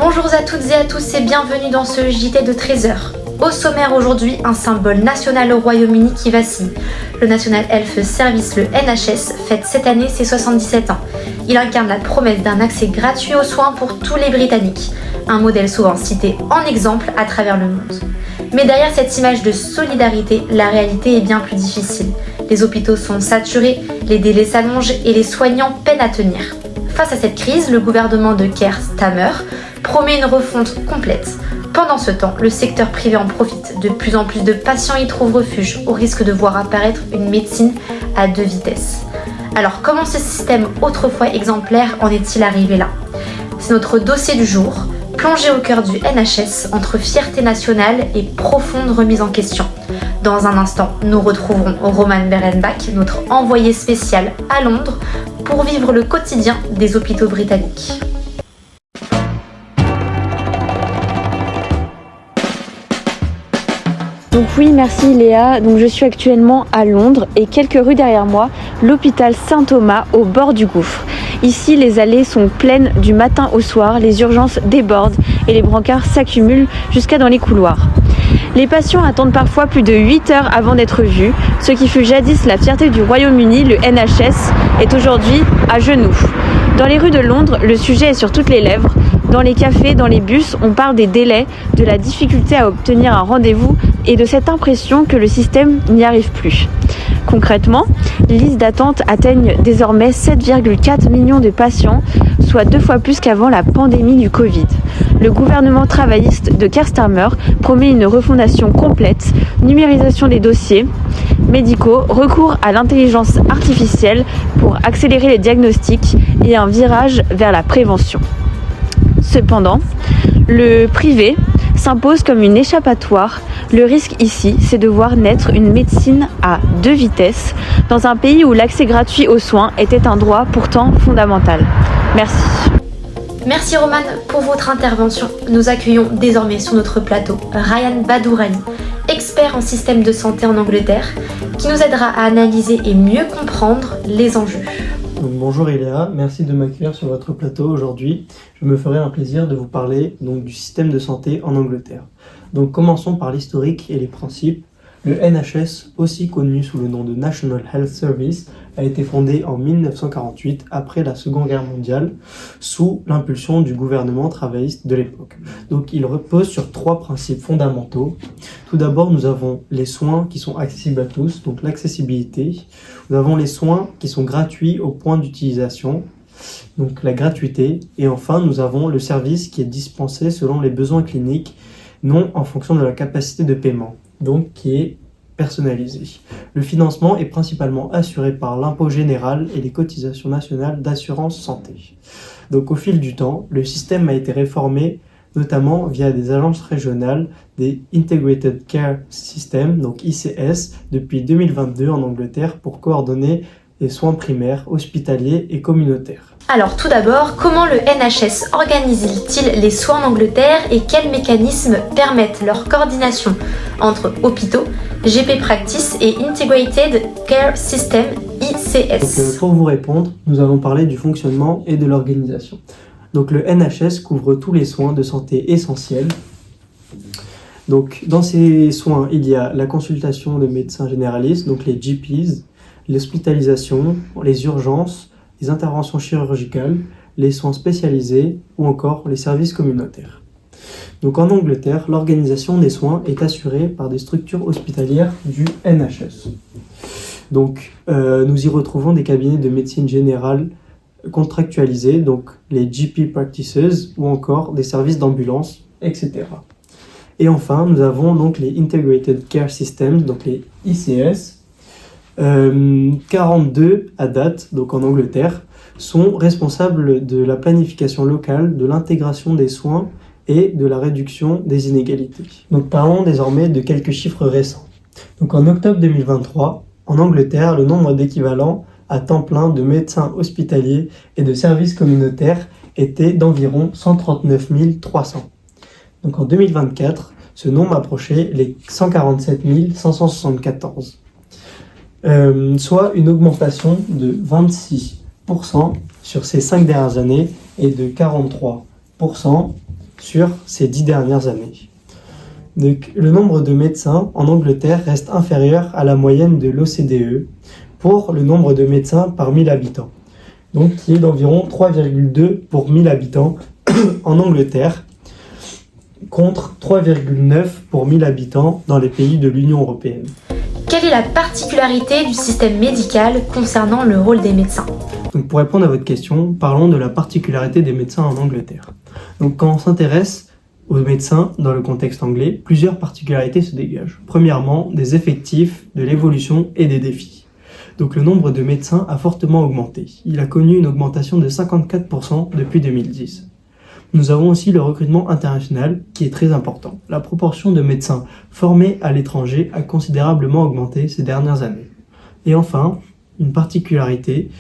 Bonjour à toutes et à tous et bienvenue dans ce JT de 13h. Au sommaire aujourd'hui, un symbole national au Royaume-Uni qui vacille. Le National Health Service, le NHS, fête cette année ses 77 ans. Il incarne la promesse d'un accès gratuit aux soins pour tous les Britanniques. Un modèle souvent cité en exemple à travers le monde. Mais derrière cette image de solidarité, la réalité est bien plus difficile. Les hôpitaux sont saturés, les délais s'allongent et les soignants peinent à tenir. Face à cette crise, le gouvernement de Keir Starmer promet une refonte complète. Pendant ce temps, le secteur privé en profite. De plus en plus de patients y trouvent refuge, au risque de voir apparaître une médecine à deux vitesses. Alors comment ce système autrefois exemplaire en est-il arrivé là ? C'est notre dossier du jour, plongé au cœur du NHS entre fierté nationale et profonde remise en question. Dans un instant, nous retrouverons Roman Berenbach, notre envoyé spécial à Londres, pour vivre le quotidien des hôpitaux britanniques. Donc oui, merci Léa. Donc je suis actuellement à Londres et quelques rues derrière moi, l'hôpital Saint-Thomas au bord du gouffre. Ici, les allées sont pleines du matin au soir, les urgences débordent et les brancards s'accumulent jusqu'à dans les couloirs. Les patients attendent parfois plus de 8 heures avant d'être vus. Ce qui fut jadis la fierté du Royaume-Uni, le NHS, est aujourd'hui à genoux. Dans les rues de Londres, le sujet est sur toutes les lèvres. Dans les cafés, dans les bus, on parle des délais, de la difficulté à obtenir un rendez-vous et de cette impression que le système n'y arrive plus. Concrètement, les listes d'attente atteignent désormais 7,4 millions de patients, soit 2 fois plus qu'avant la pandémie du Covid. Le gouvernement travailliste de Keir Starmer promet une refondation complète, numérisation des dossiers médicaux, recours à l'intelligence artificielle pour accélérer les diagnostics et un virage vers la prévention. Cependant, le privé s'impose comme une échappatoire. Le risque ici, c'est de voir naître une médecine à deux vitesses dans un pays où l'accès gratuit aux soins était un droit pourtant fondamental. Merci. Merci Roman pour votre intervention. Nous accueillons désormais sur notre plateau Ryan Badourali, expert en système de santé en Angleterre, qui nous aidera à analyser et mieux comprendre les enjeux. Donc, bonjour Iléa, merci de m'accueillir sur votre plateau aujourd'hui. Je me ferai un plaisir de vous parler du système de santé en Angleterre. Donc commençons par l'historique et les principes. Le NHS, aussi connu sous le nom de National Health Service, a été fondé en 1948 après la Seconde Guerre mondiale sous l'impulsion du gouvernement travailliste de l'époque. Donc il repose sur 3 principes fondamentaux. Tout d'abord, nous avons les soins qui sont accessibles à tous, donc l'accessibilité. Nous avons les soins qui sont gratuits au point d'utilisation, donc la gratuité. Et enfin, nous avons le service qui est dispensé selon les besoins cliniques, non en fonction de la capacité de paiement, donc qui est personnalisé. Le financement est principalement assuré par l'impôt général et les cotisations nationales d'assurance santé. Donc au fil du temps, le système a été réformé notamment via des agences régionales, des Integrated Care Systems, donc ICS, depuis 2022 en Angleterre pour coordonner les soins primaires, hospitaliers et communautaires. Alors tout d'abord, comment le NHS organise-t-il les soins en Angleterre et quels mécanismes permettent leur coordination entre hôpitaux, GP Practice et Integrated Care System ICS? Donc, pour vous répondre, nous allons parler du fonctionnement et de l'organisation. Donc le NHS couvre tous les soins de santé essentiels. Donc dans ces soins, il y a la consultation de médecins généralistes, donc les GPs, l'hospitalisation, les urgences, les interventions chirurgicales, les soins spécialisés ou encore les services communautaires. Donc en Angleterre, l'organisation des soins est assurée par des structures hospitalières du NHS. Donc nous y retrouvons des cabinets de médecine générale contractualisés, donc les GP practices ou encore des services d'ambulance, etc. Et enfin, nous avons donc les Integrated Care Systems, donc les ICS. 42 à date, donc en Angleterre, sont responsables de la planification locale, de l'intégration des soins et de la réduction des inégalités. Donc parlons désormais de quelques chiffres récents. Donc en octobre 2023, en Angleterre, le nombre d'équivalents à temps plein de médecins hospitaliers et de services communautaires était d'environ 139 300. Donc en 2024, ce nombre approchait les 147 574. Soit une augmentation de 26% sur ces 5 dernières années et de 43% sur ces 10 dernières années. Donc, le nombre de médecins en Angleterre reste inférieur à la moyenne de l'OCDE pour le nombre de médecins par 1000 habitants, donc qui est d'environ 3,2 pour 1000 habitants en Angleterre, contre 3,9 pour 1000 habitants dans les pays de l'Union européenne. Quelle est la particularité du système médical concernant le rôle des médecins ? Donc pour répondre à votre question, parlons de la particularité des médecins en Angleterre. Donc quand on s'intéresse aux médecins dans le contexte anglais, plusieurs particularités se dégagent. Premièrement, des effectifs, de l'évolution et des défis. Donc le nombre de médecins a fortement augmenté. Il a connu une augmentation de 54% depuis 2010. Nous avons aussi le recrutement international qui est très important. La proportion de médecins formés à l'étranger a considérablement augmenté ces dernières années. Et enfin, une particularité,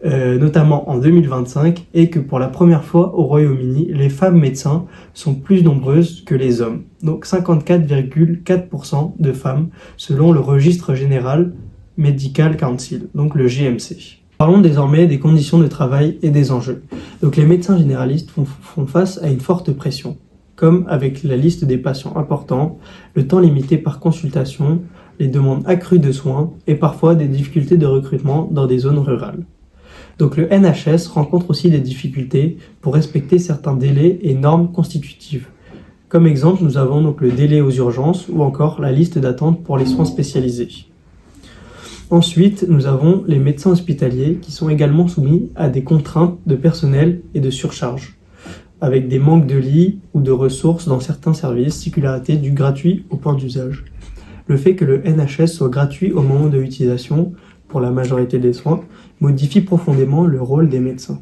notamment en 2025, est que pour la première fois au Royaume-Uni, les femmes médecins sont plus nombreuses que les hommes. Donc 54,4% de femmes selon le registre général Medical Council, donc le GMC. Parlons désormais des conditions de travail et des enjeux. Donc les médecins généralistes font face à une forte pression, comme avec la liste des patients importants, le temps limité par consultation, les demandes accrues de soins et parfois des difficultés de recrutement dans des zones rurales. Donc le NHS rencontre aussi des difficultés pour respecter certains délais et normes constitutives. Comme exemple, nous avons donc le délai aux urgences ou encore la liste d'attente pour les soins spécialisés. Ensuite, nous avons les médecins hospitaliers qui sont également soumis à des contraintes de personnel et de surcharge, avec des manques de lits ou de ressources dans certains services, singularité du gratuit au point d'usage. Le fait que le NHS soit gratuit au moment de l'utilisation, pour la majorité des soins, modifie profondément le rôle des médecins.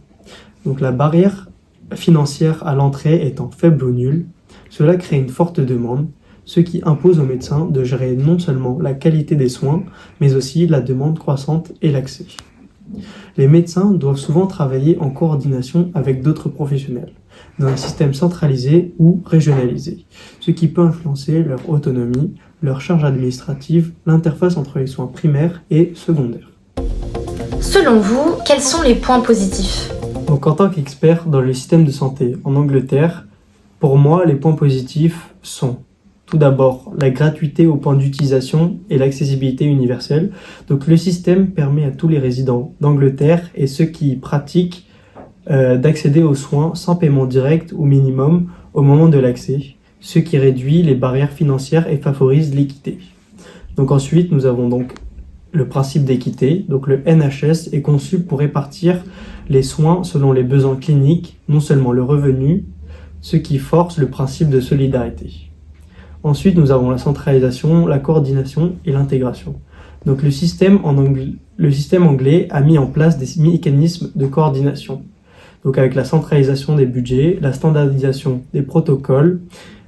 Donc la barrière financière à l'entrée étant faible ou nulle, cela crée une forte demande, ce qui impose aux médecins de gérer non seulement la qualité des soins, mais aussi la demande croissante et l'accès. Les médecins doivent souvent travailler en coordination avec d'autres professionnels, dans un système centralisé ou régionalisé, ce qui peut influencer leur autonomie, leur charge administrative, l'interface entre les soins primaires et secondaires. Selon vous, quels sont les points positifs ? Donc en tant qu'expert dans le système de santé en Angleterre, pour moi les points positifs sont tout d'abord la gratuité au point d'utilisation et l'accessibilité universelle. Donc le système permet à tous les résidents d'Angleterre et ceux qui y pratiquent d'accéder aux soins sans paiement direct ou minimum au moment de l'accès, ce qui réduit les barrières financières et favorise l'équité. Donc ensuite, nous avons donc le principe d'équité. Donc le NHS est conçu pour répartir les soins selon les besoins cliniques, non seulement le revenu, ce qui force le principe de solidarité. Ensuite, nous avons la centralisation, la coordination et l'intégration. Donc le système anglais a mis en place des mécanismes de coordination. Donc avec la centralisation des budgets, la standardisation des protocoles,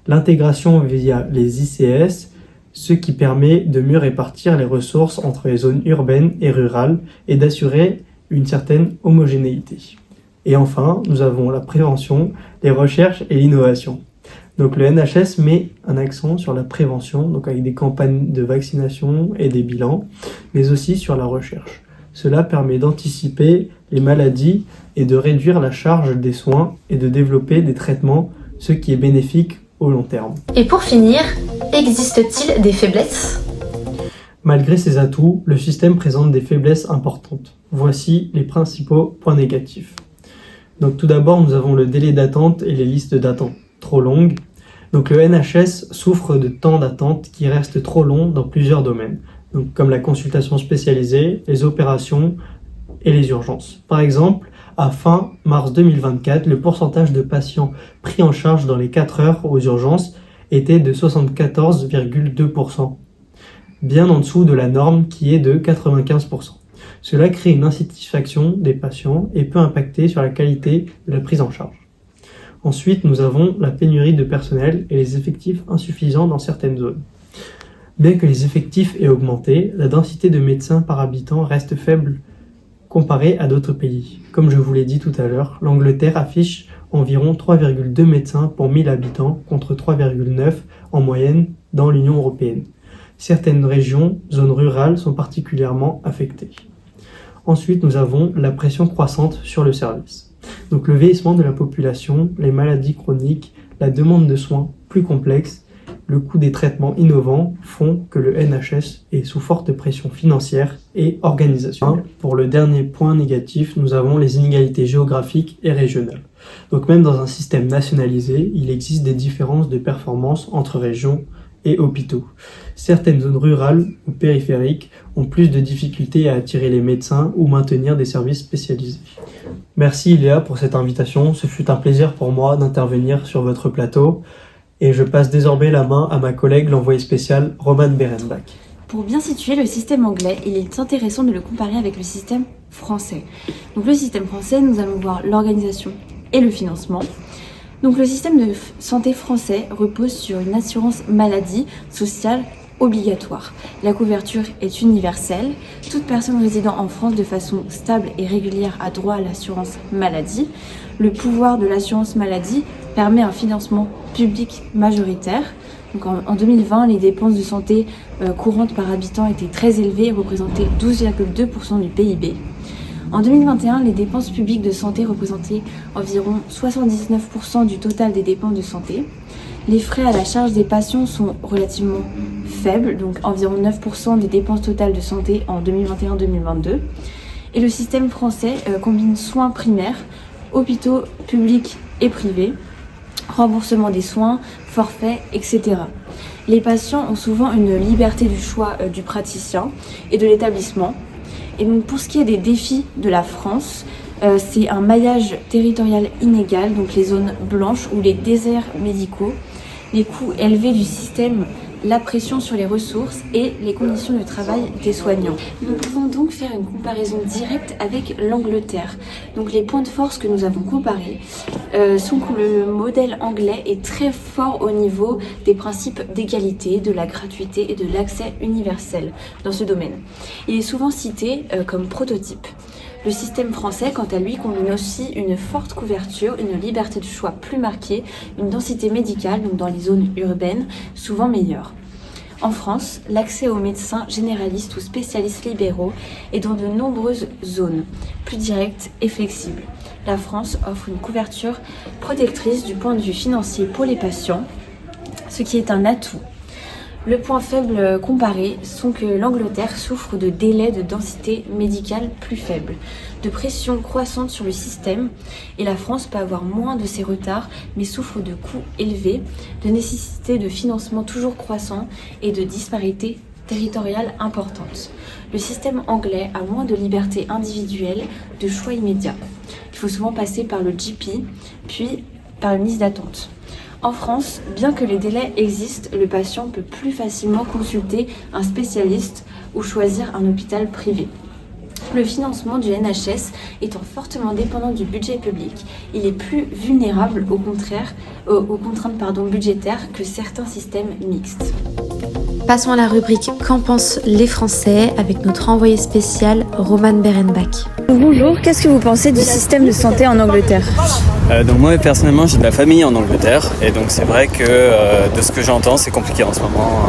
l'intégration via les ICS, ce qui permet de mieux répartir les ressources entre les zones urbaines et rurales et d'assurer une certaine homogénéité. Et enfin, nous avons la prévention, les recherches et l'innovation. Donc le NHS met un accent sur la prévention, donc avec des campagnes de vaccination et des bilans, mais aussi sur la recherche. Cela permet d'anticiper les maladies et de réduire la charge des soins et de développer des traitements, ce qui est bénéfique au long terme. Et pour finir, existe-t-il des faiblesses ? Malgré ses atouts, le système présente des faiblesses importantes. Voici les principaux points négatifs. Donc tout d'abord, nous avons le délai d'attente et les listes d'attente trop longues. Donc le NHS souffre de temps d'attente qui restent trop longs dans plusieurs domaines, donc comme la consultation spécialisée, les opérations et les urgences. Par exemple, à fin mars 2024, le pourcentage de patients pris en charge dans les 4 heures aux urgences était de 74,2%, bien en dessous de la norme qui est de 95%. Cela crée une insatisfaction des patients et peut impacter sur la qualité de la prise en charge. Ensuite, nous avons la pénurie de personnel et les effectifs insuffisants dans certaines zones. Bien que les effectifs aient augmenté, la densité de médecins par habitant reste faible comparée à d'autres pays. Comme je vous l'ai dit tout à l'heure, l'Angleterre affiche environ 3,2 médecins pour 1000 habitants contre 3,9 en moyenne dans l'Union européenne. Certaines régions, zones rurales, sont particulièrement affectées. Ensuite, nous avons la pression croissante sur le service. Donc le vieillissement de la population, les maladies chroniques, la demande de soins plus complexe, le coût des traitements innovants font que le NHS est sous forte pression financière et organisationnelle. Pour le dernier point négatif, nous avons les inégalités géographiques et régionales. Donc même dans un système nationalisé, il existe des différences de performance entre régions et hôpitaux. Certaines zones rurales ou périphériques ont plus de difficultés à attirer les médecins ou maintenir des services spécialisés. Merci Léa pour cette invitation, ce fut un plaisir pour moi d'intervenir sur votre plateau. Et je passe désormais la main à ma collègue, l'envoyée spéciale Roman Berenbach. Pour bien situer le système anglais, il est intéressant de le comparer avec le système français. Donc le système français, nous allons voir l'organisation et le financement. Donc le système de santé français repose sur une assurance maladie sociale obligatoire. La couverture est universelle. Toute personne résidant en France de façon stable et régulière a droit à l'assurance maladie. Le pouvoir de l'assurance maladie permet un financement public majoritaire. Donc en 2020, les dépenses de santé courantes par habitant étaient très élevées et représentaient 12,2% du PIB. En 2021, les dépenses publiques de santé représentaient environ 79% du total des dépenses de santé. Les frais à la charge des patients sont relativement faibles, donc environ 9% des dépenses totales de santé en 2021-2022. Et le système français combine soins primaires, hôpitaux publics et privés, remboursement des soins, forfaits, etc. Les patients ont souvent une liberté du choix du praticien et de l'établissement. Et donc pour ce qui est des défis de la France, c'est un maillage territorial inégal, donc les zones blanches ou les déserts médicaux, les coûts élevés du système, la pression sur les ressources et les conditions de travail des soignants. Nous pouvons donc faire une comparaison directe avec l'Angleterre. Donc les points de force que nous avons comparés sont que le modèle anglais est très fort au niveau des principes d'égalité, de la gratuité et de l'accès universel dans ce domaine. Il est souvent cité comme prototype. Le système français, quant à lui, combine aussi une forte couverture, une liberté de choix plus marquée, une densité médicale, donc dans les zones urbaines, souvent meilleure. En France, l'accès aux médecins généralistes ou spécialistes libéraux est dans de nombreuses zones, plus directes et flexibles. La France offre une couverture protectrice du point de vue financier pour les patients, ce qui est un atout. Le point faible comparé sont que l'Angleterre souffre de délais de densité médicale plus faibles, de pression croissante sur le système, et la France peut avoir moins de ces retards mais souffre de coûts élevés, de nécessité de financement toujours croissant et de disparités territoriales importantes. Le système anglais a moins de liberté individuelle, de choix immédiats. Il faut souvent passer par le GP, puis par une liste d'attente. En France, bien que les délais existent, le patient peut plus facilement consulter un spécialiste ou choisir un hôpital privé. Le financement du NHS étant fortement dépendant du budget public, il est plus vulnérable aux contraintes budgétaires que certains systèmes mixtes. Passons à la rubrique Qu'en pensent les Français avec notre envoyé spécial Roman Berenbach. Bonjour, qu'est-ce que vous pensez du système de santé en Angleterre ? Donc moi personnellement j'ai de la famille en Angleterre et donc c'est vrai que de ce que j'entends c'est compliqué en ce moment.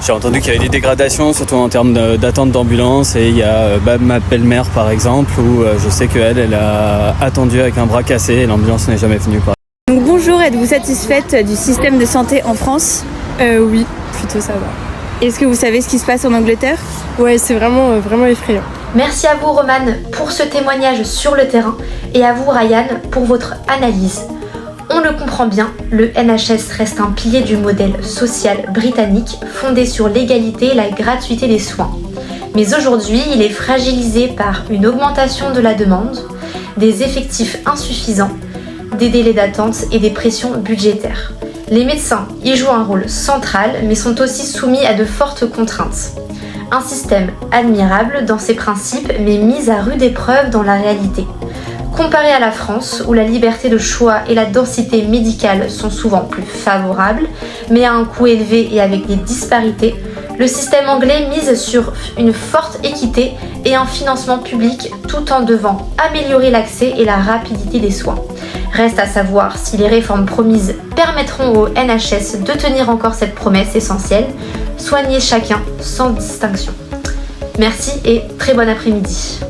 J'ai entendu qu'il y avait des dégradations surtout en termes d'attente d'ambulance et il y a ma belle-mère par exemple où je sais qu'elle a attendu avec un bras cassé et l'ambulance n'est jamais venue. Donc bonjour, êtes-vous satisfaite du système de santé en France ? Oui, plutôt ça va. Est-ce que vous savez ce qui se passe en Angleterre ? Ouais, c'est vraiment effrayant. Merci à vous Roman pour ce témoignage sur le terrain et à vous Ryan pour votre analyse. On le comprend bien, le NHS reste un pilier du modèle social britannique fondé sur l'égalité et la gratuité des soins. Mais aujourd'hui, il est fragilisé par une augmentation de la demande, des effectifs insuffisants, des délais d'attente et des pressions budgétaires. Les médecins y jouent un rôle central mais sont aussi soumis à de fortes contraintes. Un système admirable dans ses principes mais mis à rude épreuve dans la réalité. Comparé à la France, où la liberté de choix et la densité médicale sont souvent plus favorables, mais à un coût élevé et avec des disparités, le système anglais mise sur une forte équité et un financement public tout en devant améliorer l'accès et la rapidité des soins. Reste à savoir si les réformes promises permettront au NHS de tenir encore cette promesse essentielle, soigner chacun sans distinction. Merci et très bon après-midi.